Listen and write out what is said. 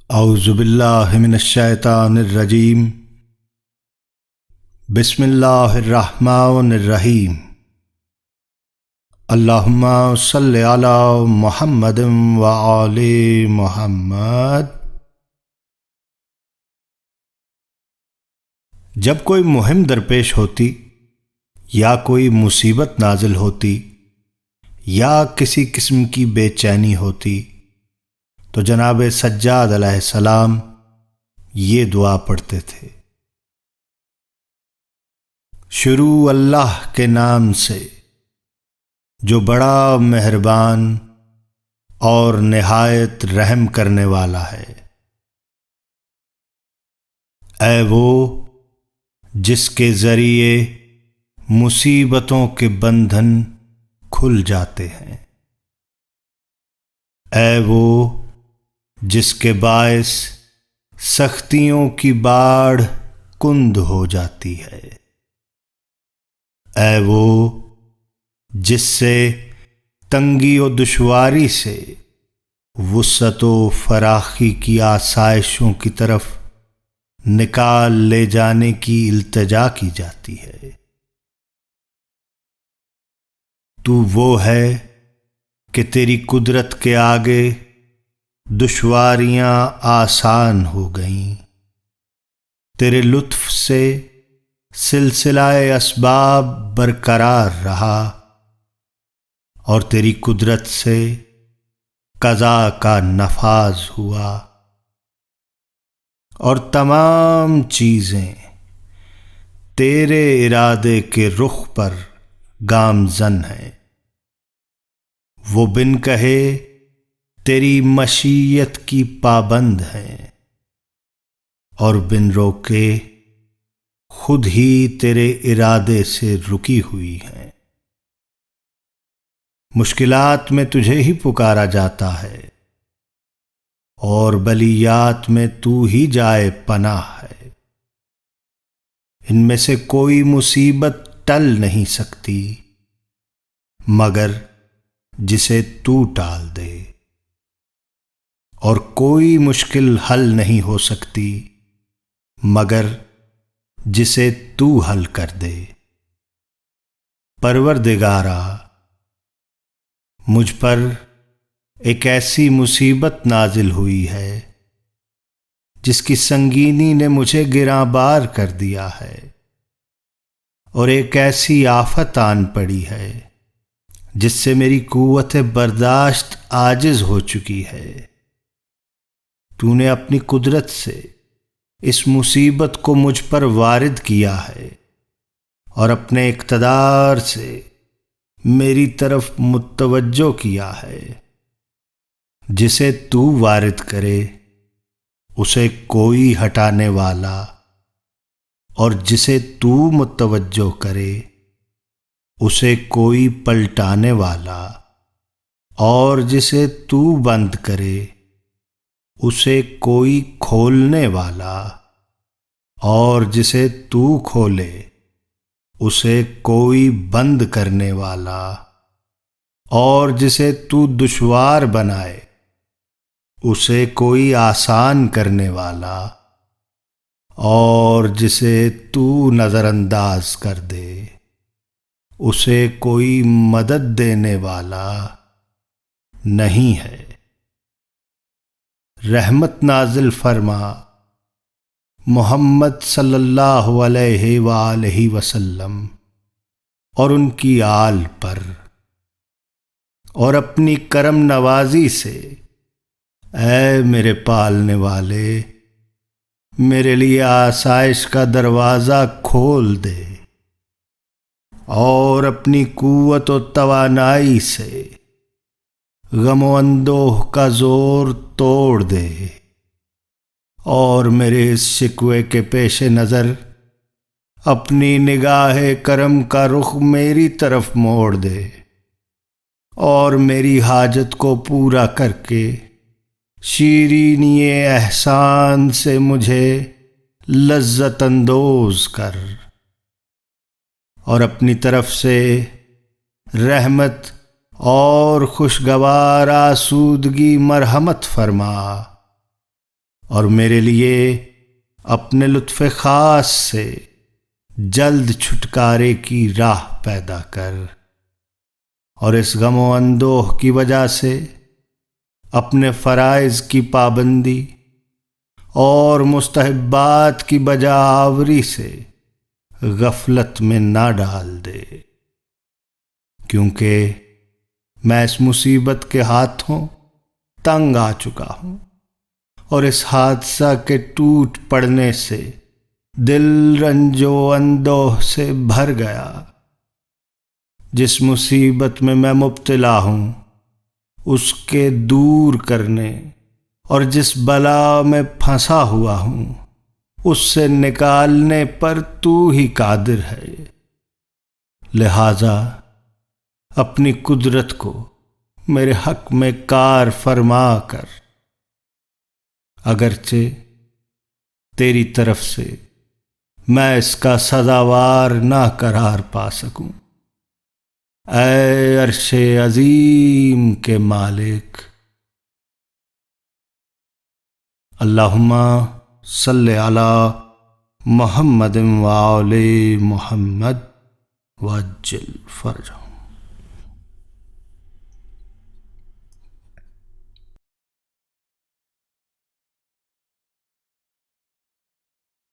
اعوذ باللہ من الشیطان الرجیم بسم اللہ الرحمن الرحیم اللہم صلی علی محمد وآل محمد۔ جب کوئی مہم درپیش ہوتی یا کوئی مصیبت نازل ہوتی یا کسی قسم کی بے چینی ہوتی تو جناب سجاد علیہ السلام یہ دعا پڑھتے تھے: شروع اللہ کے نام سے جو بڑا مہربان اور نہایت رحم کرنے والا ہے۔ اے وہ جس کے ذریعے مصیبتوں کے بندھن کھل جاتے ہیں، اے وہ جس کے باعث سختیوں کی باڑھ کند ہو جاتی ہے، اے وہ جس سے تنگی و دشواری سے وسعت و فراخی کی آسائشوں کی طرف نکال لے جانے کی التجا کی جاتی ہے۔ تو وہ ہے کہ تیری قدرت کے آگے دشواریاں آسان ہو گئیں، تیرے لطف سے سلسلہ اسباب برقرار رہا اور تیری قدرت سے قضا کا نفاذ ہوا، اور تمام چیزیں تیرے ارادے کے رخ پر گامزن ہیں۔ وہ بن کہے تیری مشیت کی پابند ہیں اور بن روکے خود ہی تیرے ارادے سے رکی ہوئی ہیں۔ مشکلات میں تجھے ہی پکارا جاتا ہے اور بلیات میں تو ہی جائے پناہ ہے۔ ان میں سے کوئی مصیبت ٹل نہیں سکتی مگر جسے تو ٹال دے، اور کوئی مشکل حل نہیں ہو سکتی مگر جسے تو حل کر دے۔ پروردگارا، مجھ پر ایک ایسی مصیبت نازل ہوئی ہے جس کی سنگینی نے مجھے گراں بار کر دیا ہے، اور ایک ایسی آفت آن پڑی ہے جس سے میری قوت برداشت عاجز ہو چکی ہے۔ تو نے اپنی قدرت سے اس مصیبت کو مجھ پر وارد کیا ہے اور اپنے اقتدار سے میری طرف متوجہ کیا ہے۔ جسے تو وارد کرے اسے کوئی ہٹانے والا، اور جسے تو متوجہ کرے اسے کوئی پلٹانے والا، اور جسے تو بند کرے اسے کوئی کھولنے والا، اور جسے تو کھولے اسے کوئی بند کرنے والا، اور جسے تو دشوار بنائے اسے کوئی آسان کرنے والا، اور جسے تو نظر انداز کر دے اسے کوئی مدد دینے والا نہیں ہے۔ رحمت نازل فرما محمد صلی اللہ علیہ وآلہ وسلم اور ان کی آل پر، اور اپنی کرم نوازی سے اے میرے پالنے والے میرے لیے آسائش کا دروازہ کھول دے، اور اپنی قوت و توانائی سے غم و اندوہ کا زور توڑ دے، اور میرے اس شکوے کے پیش نظر اپنی نگاہ کرم کا رخ میری طرف موڑ دے، اور میری حاجت کو پورا کر کے شیرینی احسان سے مجھے لذت اندوز کر، اور اپنی طرف سے رحمت اور خوشگوار آسودگی مرحمت فرما، اور میرے لیے اپنے لطف خاص سے جلد چھٹکارے کی راہ پیدا کر، اور اس غم و اندوہ کی وجہ سے اپنے فرائض کی پابندی اور مستحبات کی بجا آوری سے غفلت میں نہ ڈال دے، کیونکہ میں اس مصیبت کے ہاتھوں تنگ آ چکا ہوں، اور اس حادثہ کے ٹوٹ پڑنے سے دل رنج و اندوہ سے بھر گیا۔ جس مصیبت میں مبتلا ہوں اس کے دور کرنے، اور جس بلا میں پھنسا ہوا ہوں اس سے نکالنے پر تو ہی قادر ہے، لہذا اپنی قدرت کو میرے حق میں کار فرما کر، اگرچہ تیری طرف سے میں اس کا سزاوار نہ قرار پا سکوں۔ اے عرش عظیم کے مالک، اللہم صلی علی محمد و آل محمد وعجل فرجہ۔